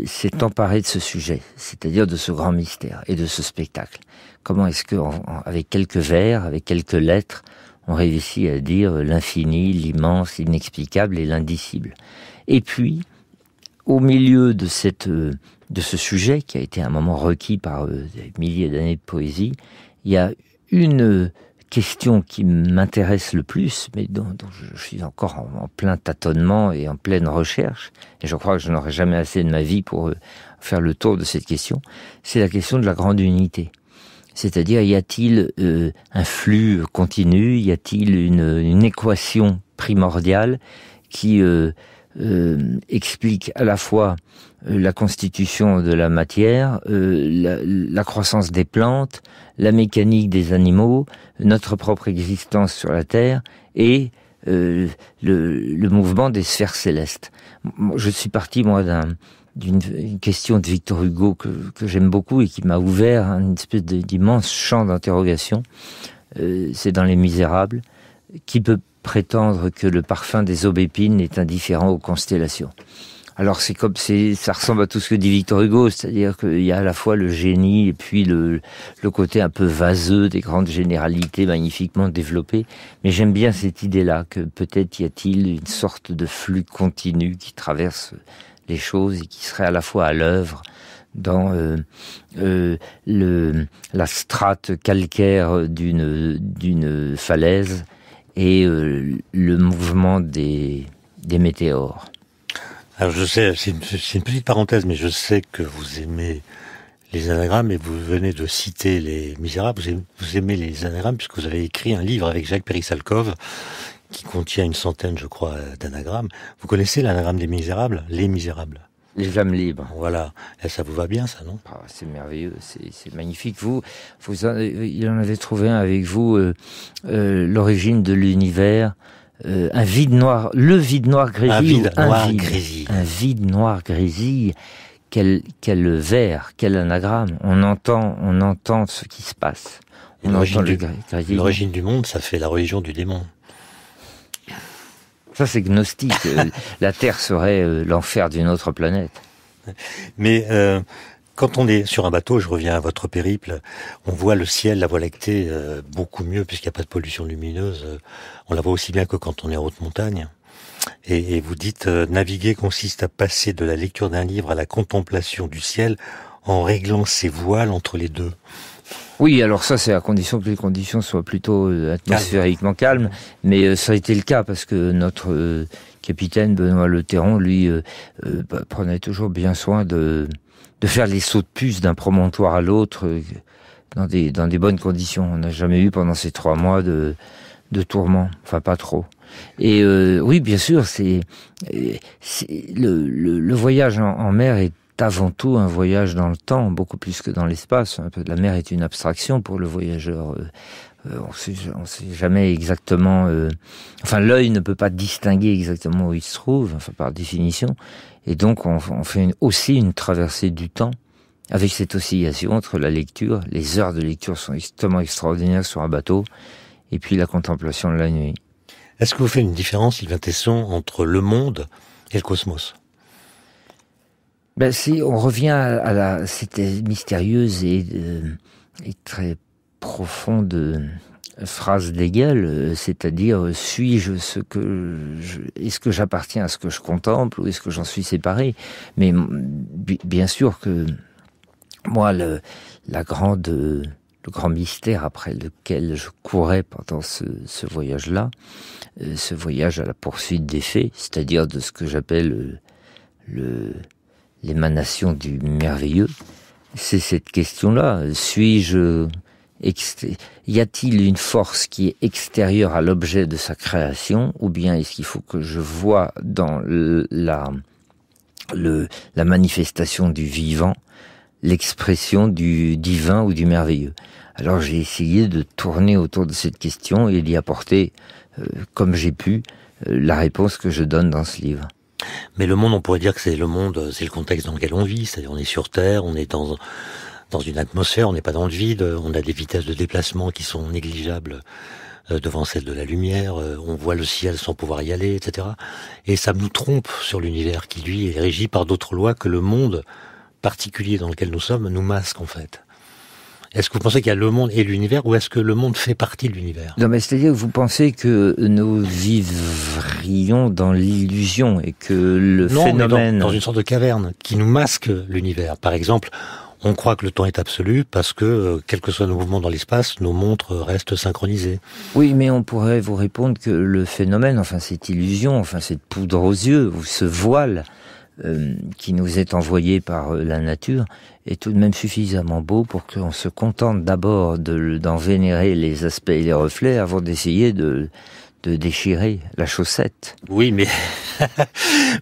s'est emparé de ce sujet, c'est-à-dire de ce grand mystère et de ce spectacle. Comment est-ce que, avec quelques vers, avec quelques lettres, on réussit à dire l'infini, l'immense, l'inexplicable et l'indicible. Et puis, au milieu de ce sujet, qui a été un moment requis par des milliers d'années de poésie, il y a une question qui m'intéresse le plus, mais dont je suis encore en plein tâtonnement et en pleine recherche, et je crois que je n'aurai jamais assez de ma vie pour faire le tour de cette question, c'est la question de la grande unité. C'est-à-dire, y a-t-il un flux continu, y a-t-il une équation primordiale qui explique à la fois la constitution de la matière, la croissance des plantes, la mécanique des animaux, notre propre existence sur la Terre et le mouvement des sphères célestes. Je suis parti, moi, d'une question de Victor Hugo que j'aime beaucoup et qui m'a ouvert une espèce d'immense champ d'interrogation. C'est dans Les Misérables. Qui peut prétendre que le parfum des aubépines est indifférent aux constellations? Alors ça ressemble à tout ce que dit Victor Hugo, c'est-à-dire qu'il y a à la fois le génie et puis le côté un peu vaseux des grandes généralités magnifiquement développées. Mais j'aime bien cette idée-là, que peut-être y a-t-il une sorte de flux continu qui traverse les choses et qui serait à la fois à l'œuvre dans la strate calcaire d'une falaise et le mouvement des météores. Alors je sais, c'est une petite parenthèse, mais je sais que vous aimez les anagrammes et vous venez de citer Les Misérables. Vous aimez les anagrammes puisque vous avez écrit un livre avec Jacques Péry-Salkov qui contient une centaine, je crois, d'anagrammes. Vous connaissez l'anagramme des Misérables? Les Misérables. Les âmes libres. Voilà. Et ça vous va bien, ça, non? C'est merveilleux, c'est magnifique. Il en avait trouvé un avec vous, l'origine de l'univers, un vide noir, le vide noir grésille. Un vide noir grésille. Quel vers, quel anagramme. On entend ce qui se passe. L'origine du monde, ça fait la religion du démon. Ça, c'est gnostique. La Terre serait l'enfer d'une autre planète. Mais quand on est sur un bateau, je reviens à votre périple, on voit le ciel, la Voie lactée, beaucoup mieux puisqu'il n'y a pas de pollution lumineuse. On la voit aussi bien que quand on est en haute montagne. Et vous dites, naviguer consiste à passer de la lecture d'un livre à la contemplation du ciel en réglant ses voiles entre les deux. Oui, alors ça, c'est à condition que les conditions soient plutôt atmosphériquement calmes. Mais ça a été le cas parce que notre capitaine Benoît Le Terron, lui, prenait toujours bien soin de faire les sauts de puce d'un promontoire à l'autre dans des bonnes conditions. On n'a jamais eu pendant ces 3 mois de tourments, enfin pas trop. Et oui, bien sûr, le voyage en mer est avant tout un voyage dans le temps, beaucoup plus que dans l'espace. La mer est une abstraction pour le voyageur. On sait jamais exactement... Enfin, l'œil ne peut pas distinguer exactement où il se trouve, enfin, par définition. Et donc, on fait aussi une traversée du temps, avec cette oscillation entre la lecture. Les heures de lecture sont extrêmement extraordinaires sur un bateau, et puis la contemplation de la nuit. Est-ce que vous faites une différence, Sylvain Tesson, entre le monde et le cosmos? Si on revient à cette mystérieuse et très profonde phrase d'Hegel, c'est-à-dire est-ce que j'appartiens à ce que je contemple ou est-ce que j'en suis séparé? Mais bien sûr que moi, le grand mystère après lequel je courais pendant ce voyage-là, ce voyage à la poursuite des faits, c'est-à-dire de ce que j'appelle l'émanation du merveilleux, c'est cette question-là. Y a-t-il une force qui est extérieure à l'objet de sa création, ou bien est-ce qu'il faut que je vois dans la manifestation du vivant l'expression du divin ou du merveilleux? Alors j'ai essayé de tourner autour de cette question et d'y apporter, comme j'ai pu, la réponse que je donne dans ce livre. Mais le monde, on pourrait dire que c'est le monde, c'est le contexte dans lequel on vit, c'est-à-dire on est sur Terre, on est dans une atmosphère, on n'est pas dans le vide, on a des vitesses de déplacement qui sont négligeables devant celles de la lumière, on voit le ciel sans pouvoir y aller, etc. Et ça nous trompe sur l'univers qui, lui, est régi par d'autres lois que le monde particulier dans lequel nous sommes nous masque, en fait. Est-ce que vous pensez qu'il y a le monde et l'univers, ou est-ce que le monde fait partie de l'univers? Non, mais c'est-à-dire que vous pensez que nous vivrions dans l'illusion et que le phénomène... Mais dans une sorte de caverne qui nous masque l'univers. Par exemple, on croit que le temps est absolu parce que, quels que soient nos mouvements dans l'espace, nos montres restent synchronisées. Oui, mais on pourrait vous répondre que le phénomène, enfin cette illusion, enfin cette poudre aux yeux, ou ce voile qui nous est envoyé par la nature, est tout de même suffisamment beau pour qu'on se contente d'abord d'en vénérer les aspects et les reflets avant d'essayer de déchirer la chaussette. Oui, mais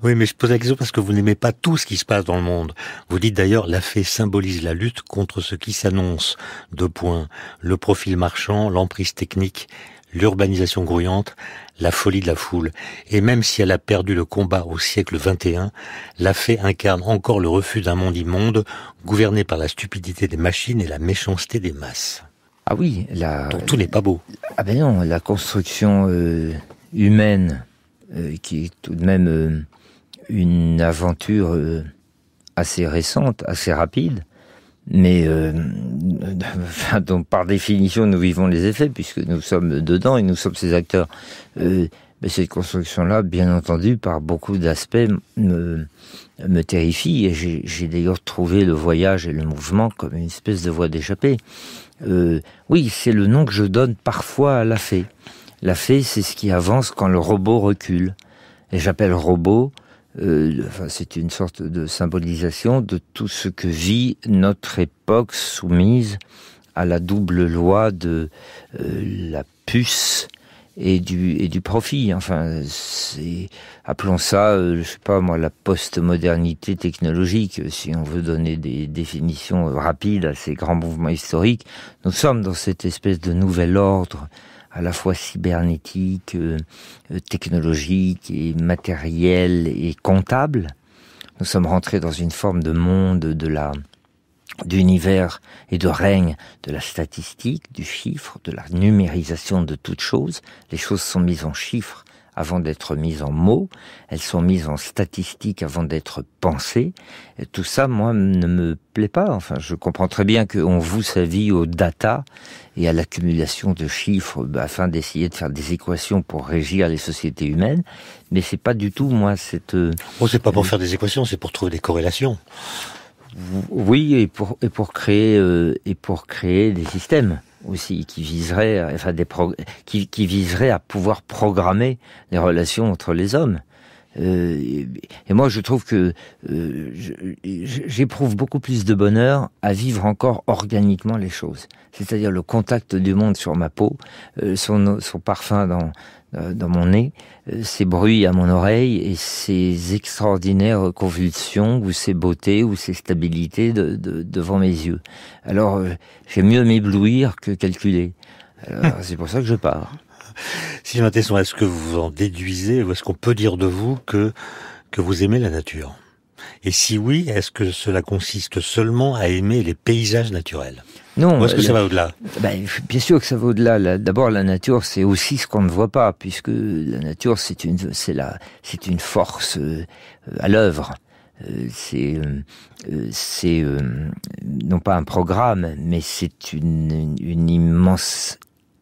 je pose la question parce que vous n'aimez pas tout ce qui se passe dans le monde. Vous dites d'ailleurs, la fée symbolise la lutte contre ce qui s'annonce. 2 points. Le profil marchand, l'emprise technique, l'urbanisation grouillante, la folie de la foule. Et même si elle a perdu le combat au siècle XXI, la fée incarne encore le refus d'un monde immonde, gouverné par la stupidité des machines et la méchanceté des masses. Ah oui, donc tout n'est pas beau. Ah ben non, la construction humaine, qui est tout de même une aventure assez récente, assez rapide, mais donc par définition nous vivons les effets puisque nous sommes dedans et nous sommes ces acteurs. Mais cette construction-là, bien entendu, par beaucoup d'aspects me terrifie et j'ai d'ailleurs trouvé le voyage et le mouvement comme une espèce de voie d'échappée. Oui, c'est le nom que je donne parfois à la fée. La fée, c'est ce qui avance quand le robot recule. Et j'appelle robot, c'est une sorte de symbolisation de tout ce que vit notre époque soumise à la double loi de la puce et du profit. Enfin, appelons ça, je sais pas moi, la postmodernité technologique, si on veut donner des définitions rapides à ces grands mouvements historiques. Nous sommes dans cette espèce de nouvel ordre, à la fois cybernétique, technologique et matériel et comptable. Nous sommes rentrés dans une forme de monde d'univers et de règne de la statistique, du chiffre, de la numérisation de toutes choses. Les choses sont mises en chiffres avant d'être mises en mots, elles sont mises en statistiques avant d'être pensées. Et tout ça, moi, ne me plaît pas. Enfin, je comprends très bien qu'on voue sa vie aux data et à l'accumulation de chiffres afin d'essayer de faire des équations pour régir les sociétés humaines, mais c'est pas du tout, moi, cette... c'est pas pour faire des équations, c'est pour trouver des corrélations. Oui, et pour créer des systèmes aussi qui viseraient, qui viseraient à pouvoir programmer les relations entre les hommes. Et moi, je trouve que j'éprouve beaucoup plus de bonheur à vivre encore organiquement les choses. C'est-à-dire le contact du monde sur ma peau, son parfum dans mon nez, ces bruits à mon oreille et ces extraordinaires convulsions ou ces beautés ou ces stabilités devant mes yeux. Alors, j'aime mieux m'éblouir que calculer. Alors, c'est pour ça que je pars. Sylvain Tesson, est-ce que vous en déduisez ou est-ce qu'on peut dire de vous que vous aimez la nature? Et si oui, est-ce que cela consiste seulement à aimer les paysages naturels? Non. Ou est-ce que ça va au-delà? Bien sûr que ça va au-delà. D'abord, la nature, c'est aussi ce qu'on ne voit pas, puisque la nature, c'est une force à l'œuvre. C'est non pas un programme, mais c'est une immense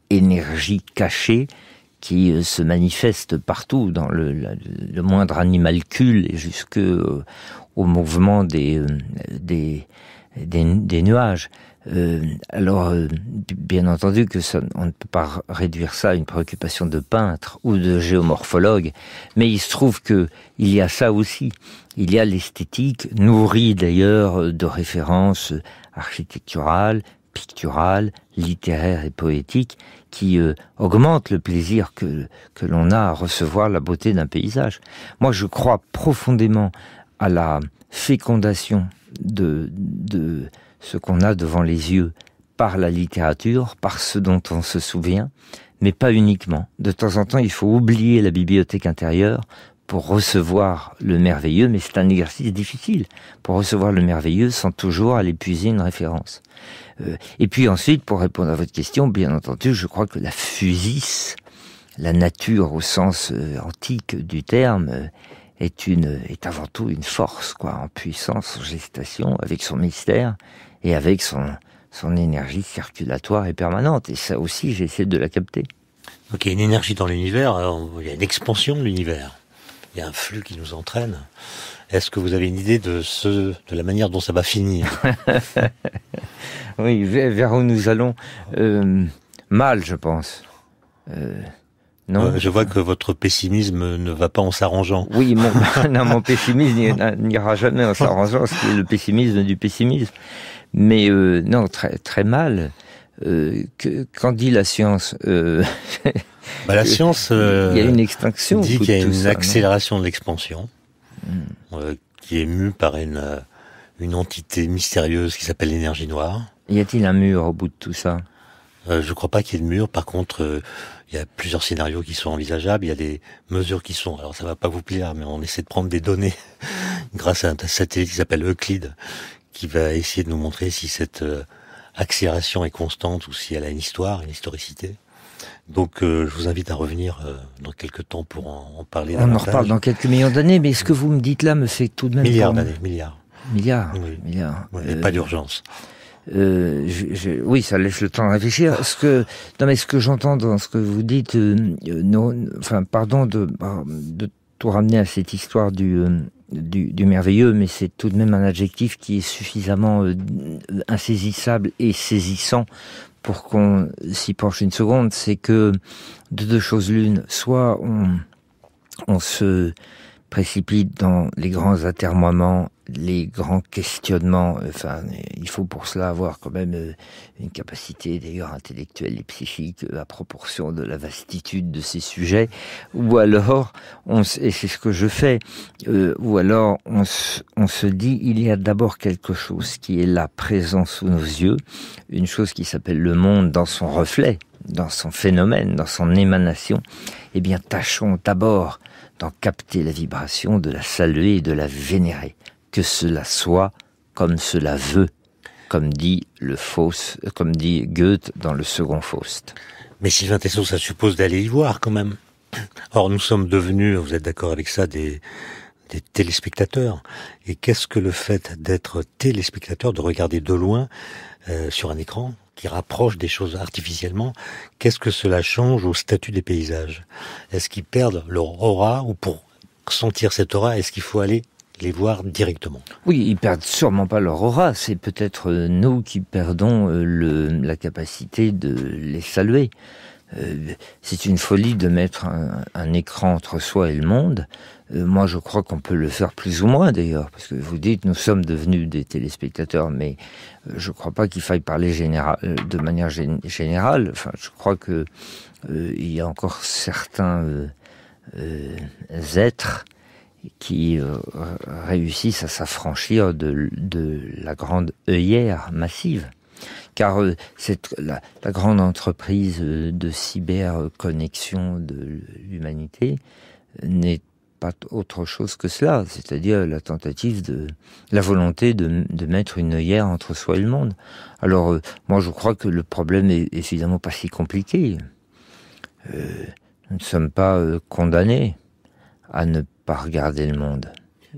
énergie cachée qui se manifeste partout, dans le moindre animalcule et jusque au mouvement des nuages. Alors, bien entendu que on ne peut pas réduire ça à une préoccupation de peintre ou de géomorphologue, mais il se trouve que il y a ça aussi. Il y a l'esthétique, nourrie d'ailleurs de références architecturales, picturales, littéraires et poétiques, qui augmente le plaisir que l'on a à recevoir la beauté d'un paysage. Moi, je crois profondément à la fécondation de ce qu'on a devant les yeux par la littérature, par ce dont on se souvient, mais pas uniquement. De temps en temps, il faut oublier la bibliothèque intérieure pour recevoir le merveilleux, mais c'est un exercice difficile, pour recevoir le merveilleux sans toujours aller puiser une référence. Et puis ensuite, pour répondre à votre question, bien entendu, je crois que la physis, la nature au sens antique du terme, est avant tout une force, en puissance, en gestation, avec son mystère et avec son énergie circulatoire et permanente. Et ça aussi, j'essaie de la capter. Donc il y a une énergie dans l'univers, il y a une expansion de l'univers. Il y a un flux qui nous entraîne. Est-ce que vous avez une idée de la manière dont ça va finir? Oui, vers où nous allons. Mal, je pense. Non. Je vois que votre pessimisme ne va pas en s'arrangeant. Oui, mon pessimisme n'ira jamais en s'arrangeant, ce qui est le pessimisme du pessimisme. Mais non, très, très mal. Qu'en dit la science? La science il y a une extinction. Dit qu'il y a une accélération de l'expansion, qui est mue par une entité mystérieuse qui s'appelle l'énergie noire. Y a-t-il un mur au bout de tout ça? Je crois pas qu'il y ait de mur. Par contre, il y a plusieurs scénarios qui sont envisageables. Il y a des mesures qui sont... Alors ça va pas vous plaire, mais on essaie de prendre des données grâce à un satellite qui s'appelle Euclide, qui va essayer de nous montrer si cette accélération est constante ou si elle a une histoire, une historicité. Donc je vous invite à revenir dans quelques temps pour en parler davantage. On en reparle dans quelques millions d'années, mais ce que vous me dites là me fait tout de même... Milliards d'années, milliards. Milliards, oui. Milliards. Oui, pas d'urgence. Oui, ça laisse le temps de réfléchir. Ce que j'entends dans ce que vous dites, pardon de tout ramener à cette histoire du merveilleux, mais c'est tout de même un adjectif qui est suffisamment insaisissable et saisissant pour qu'on s'y penche une seconde. C'est que de deux choses l'une, soit on se précipite dans les grands atermoiements, les grands questionnements. Il faut pour cela avoir quand même une capacité d'ailleurs intellectuelle et psychique à proportion de la vastitude de ces sujets. Ou alors, et c'est ce que je fais, ou alors on se dit, il y a d'abord quelque chose qui est là, présent sous nos yeux, une chose qui s'appelle le monde dans son reflet, dans son phénomène, dans son émanation. Eh bien, tâchons d'abord d'en capter la vibration, de la saluer et de la vénérer. Que cela soit comme cela veut, comme dit Goethe dans le second Faust. Mais Sylvain Tesson, ça suppose d'aller y voir quand même. Or, nous sommes devenus, vous êtes d'accord avec ça, des téléspectateurs. Et qu'est-ce que le fait d'être téléspectateur, de regarder de loin sur un écran qui rapproche des choses artificiellement, qu'est-ce que cela change au statut des paysages? Est-ce qu'ils perdent leur aura, ou pour sentir cette aura, est-ce qu'il faut aller les voir directement? Oui, ils perdent sûrement pas leur aura, c'est peut-être nous qui perdons la capacité de les saluer. c'est une folie de mettre un écran entre soi et le monde. Moi, je crois qu'on peut le faire plus ou moins, d'ailleurs, parce que vous dites, nous sommes devenus des téléspectateurs, mais je ne crois pas qu'il faille parler de manière générale. Enfin, je crois que il y a encore certains êtres qui réussissent à s'affranchir de la grande œillère massive. Car la grande entreprise de cyberconnexion de l'humanité n'est pas autre chose que cela, c'est-à-dire la volonté de mettre une œillère entre soi et le monde. Alors, moi je crois que le problème est évidemment pas si compliqué. Nous ne sommes pas condamnés à ne pas regarder le monde.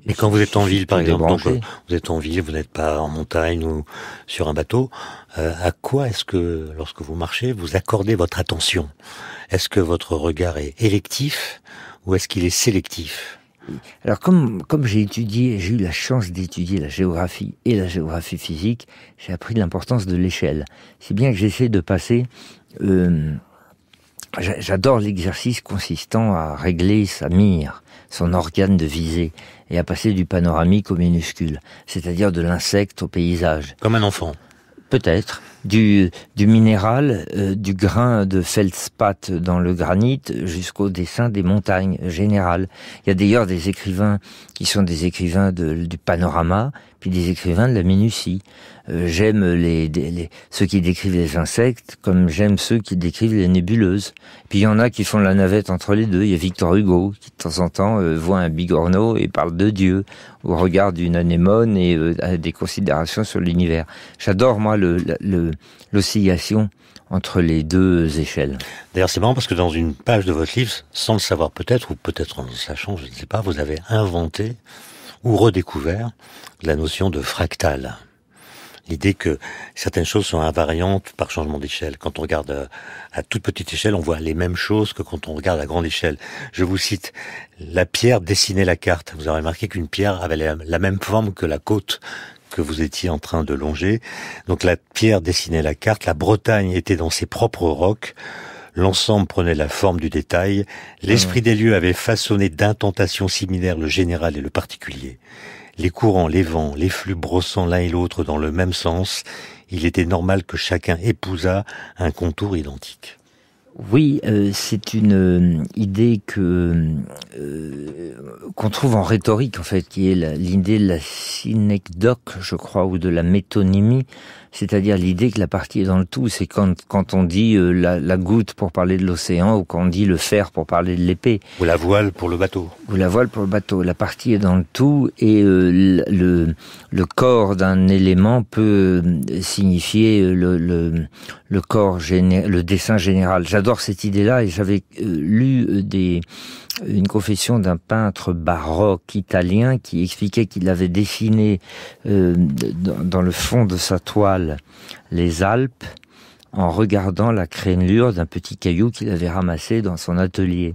Mais quand vous êtes en ville, par exemple, donc, vous êtes en ville, vous n'êtes pas en montagne ou sur un bateau, à quoi est-ce que, lorsque vous marchez, vous accordez votre attention? Est-ce que votre regard est électif ou est-ce qu'il est sélectif? Alors, comme j'ai eu la chance d'étudier la géographie et la géographie physique, j'ai appris l'importance de l'échelle. C'est bien que j'essaie de passer... J'adore l'exercice consistant à régler sa mire, son organe de visée, et à passer du panoramique au minuscule, c'est-à-dire de l'insecte au paysage. Comme un enfant. Peut-être. Du minéral, du grain de feldspath dans le granit jusqu'au dessin des montagnes générales. Il y a d'ailleurs des écrivains qui sont des écrivains du panorama, puis des écrivains de la minutie. J'aime ceux qui décrivent les insectes comme j'aime ceux qui décrivent les nébuleuses. Puis il y en a qui font la navette entre les deux. Il y a Victor Hugo qui de temps en temps voit un bigorneau et parle de Dieu, ou regarde une anémone et a des considérations sur l'univers. J'adore moi l'oscillation entre les deux échelles. D'ailleurs, c'est marrant parce que dans une page de votre livre, sans le savoir peut-être, ou peut-être en le sachant, je ne sais pas, vous avez inventé ou redécouvert la notion de fractal. L'idée que certaines choses sont invariantes par changement d'échelle. Quand on regarde à toute petite échelle, on voit les mêmes choses que quand on regarde à grande échelle. Je vous cite, la pierre dessinait la carte. Vous avez remarqué qu'une pierre avait la même forme que la côte que vous étiez en train de longer. Donc la pierre dessinait la carte, la Bretagne était dans ses propres rocs, l'ensemble prenait la forme du détail, l'esprit des lieux avait façonné d'incantations similaires le général et le particulier. Les courants, les vents, les flux brossant l'un et l'autre dans le même sens, il était normal que chacun épousât un contour identique. Oui, c'est une idée qu'on trouve en rhétorique, en fait, qui est l'idée de la synecdoque, je crois, ou de la métonymie, c'est-à-dire l'idée que la partie est dans le tout. C'est quand on dit la goutte pour parler de l'océan, ou quand on dit le fer pour parler de l'épée. Ou la voile pour le bateau. Ou la voile pour le bateau. La partie est dans le tout, et le corps d'un élément peut signifier le corps le dessin général. J'adore cette idée-là, et j'avais lu une confession d'un peintre baroque italien qui expliquait qu'il avait dessiné dans le fond de sa toile les Alpes en regardant la crénelure d'un petit caillou qu'il avait ramassé dans son atelier.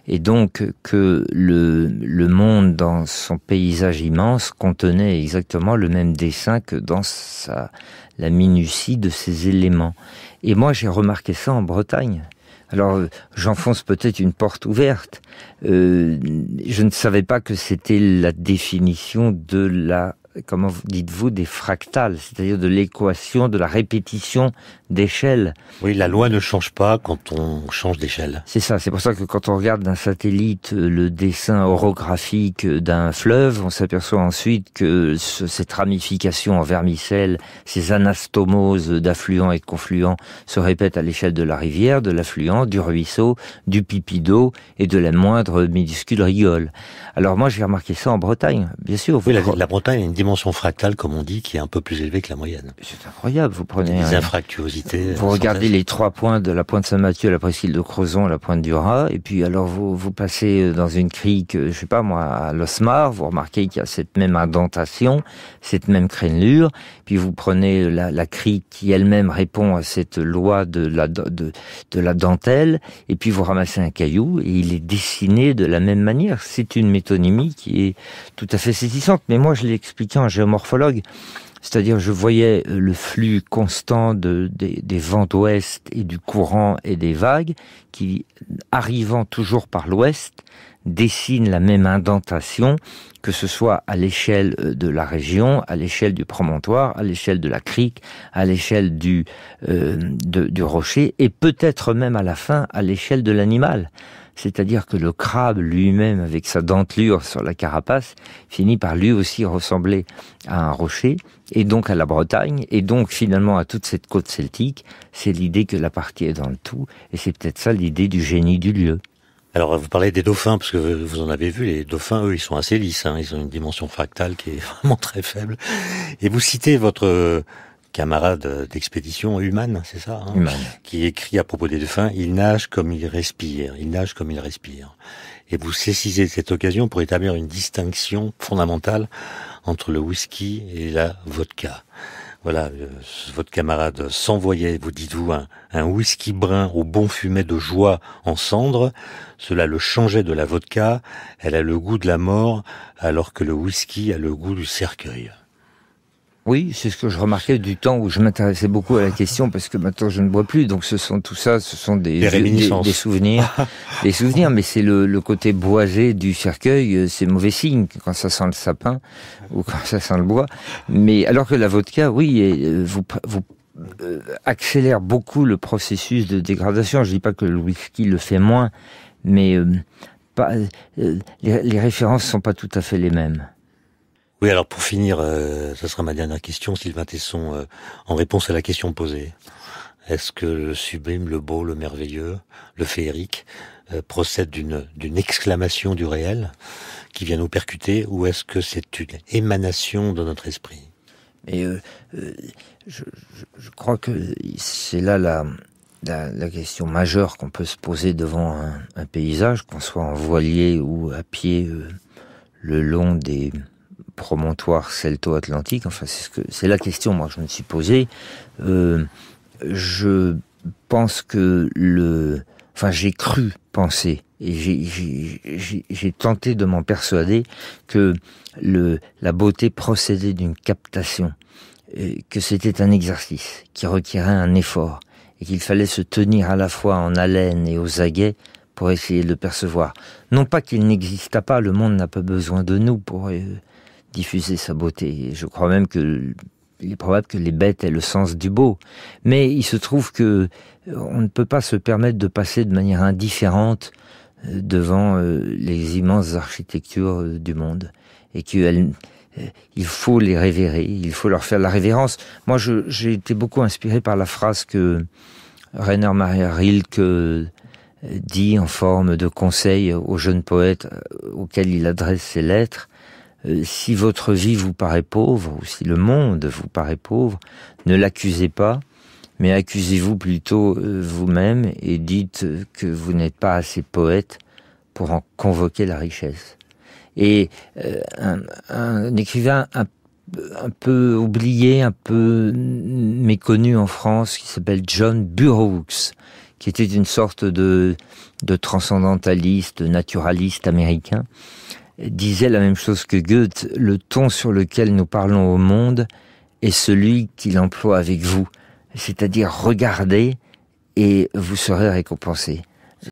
Et donc que le monde dans son paysage immense contenait exactement le même dessin que dans la minutie de ses éléments. Et moi j'ai remarqué ça en Bretagne. Alors, j'enfonce peut-être une porte ouverte. Je ne savais pas que c'était la définition de comment dites-vous, des fractales, c'est-à-dire de l'équation, de la répétition d'échelle. Oui, la loi ne change pas quand on change d'échelle. C'est ça, c'est pour ça que quand on regarde d'un satellite le dessin orographique d'un fleuve, on s'aperçoit ensuite que cette ramification en vermicelle, ces anastomoses d'affluents et de confluents se répètent à l'échelle de la rivière, de l'affluent, du ruisseau, du pipi d'eau et de la moindre minuscule rigole. Alors moi j'ai remarqué ça en Bretagne, bien sûr. Oui, la Bretagne a une dimension fractale, comme on dit, qui est un peu plus élevée que la moyenne. C'est incroyable, vous prenez... des infractuosités. Vous regardez les 3 points de la pointe Saint-Mathieu à la presqu'île de Crozon, à la pointe du Raz, et puis alors vous passez dans une crique, je sais pas moi, à l'Osmar, vous remarquez qu'il y a cette même indentation, cette même crénelure, puis vous prenez la crique qui elle-même répond à cette loi de la dentelle, et puis vous ramassez un caillou, et il est dessiné de la même manière. C'est une métonymie qui est tout à fait saisissante, mais moi je l'ai expliqué à un géomorphologue. C'est-à-dire, je voyais le flux constant des vents d'ouest et du courant et des vagues qui, arrivant toujours par l'ouest, dessinent la même indentation, que ce soit à l'échelle de la région, à l'échelle du promontoire, à l'échelle de la crique, à l'échelle du rocher, et peut-être même à la fin à l'échelle de l'animal. C'est-à-dire que le crabe lui-même, avec sa dentelure sur la carapace, finit par lui aussi ressembler à un rocher, et donc à la Bretagne, et donc finalement à toute cette côte celtique. C'est l'idée que la partie est dans le tout, et c'est peut-être ça l'idée du génie du lieu. Alors, vous parlez des dauphins, parce que vous en avez vu, les dauphins, eux, ils sont assez lisses, hein, ils ont une dimension fractale qui est vraiment très faible. Et vous citez votre camarade d'expédition, Human, c'est ça, hein, Human, qui écrit à propos des dauphins, il nage comme il respire, il nage comme il respire. Et vous saisissez cette occasion pour établir une distinction fondamentale entre le whisky et la vodka. Voilà, votre camarade s'envoyait, vous dites-vous, un whisky brun au bon fumet de joie en cendres. Cela le changeait de la vodka. Elle a le goût de la mort, alors que le whisky a le goût du cercueil. Oui, c'est ce que je remarquais du temps où je m'intéressais beaucoup à la question, parce que maintenant je ne bois plus, donc ce sont des souvenirs, des souvenirs, mais c'est le côté boisé du cercueil, c'est mauvais signe quand ça sent le sapin ou quand ça sent le bois. Mais alors que la vodka, oui, vous accélère beaucoup le processus de dégradation. Je dis pas que le whisky le fait moins, mais les références sont pas tout à fait les mêmes. Oui, alors pour finir, ça sera ma dernière question, Sylvain Tesson, en réponse à la question posée. Est-ce que le sublime, le beau, le merveilleux, le féerique procède d'une exclamation du réel qui vient nous percuter, ou est-ce que c'est une émanation de notre esprit? Et je crois que c'est là la question majeure qu'on peut se poser devant un paysage, qu'on soit en voilier ou à pied le long des promontoire celto-atlantique. Enfin, c'est la question, moi, que je me suis posée. Je pense que j'ai cru penser, et j'ai tenté de m'en persuader que la beauté procédait d'une captation, que c'était un exercice qui requérait un effort, et qu'il fallait se tenir à la fois en haleine et aux aguets pour essayer de le percevoir. Non pas qu'il n'existât pas, le monde n'a pas besoin de nous pour diffuser sa beauté. Je crois même qu'il est probable que les bêtes aient le sens du beau. Mais il se trouve que on ne peut pas se permettre de passer de manière indifférente devant les immenses architectures du monde. Et qu'il faut les révérer, il faut leur faire la révérence. Moi, j'ai été beaucoup inspiré par la phrase que Rainer Maria Rilke dit en forme de conseil aux jeunes poètes auxquels il adresse ses lettres. Si votre vie vous paraît pauvre, ou si le monde vous paraît pauvre, ne l'accusez pas, mais accusez-vous plutôt vous-même et dites que vous n'êtes pas assez poète pour en convoquer la richesse. Et un écrivain un peu oublié, un peu méconnu en France, qui s'appelle John Burroughs, qui était une sorte de transcendentaliste, naturaliste américain, disait la même chose que Goethe: le ton sur lequel nous parlons au monde est celui qu'il emploie avec vous. C'est-à-dire, regardez et vous serez récompensé.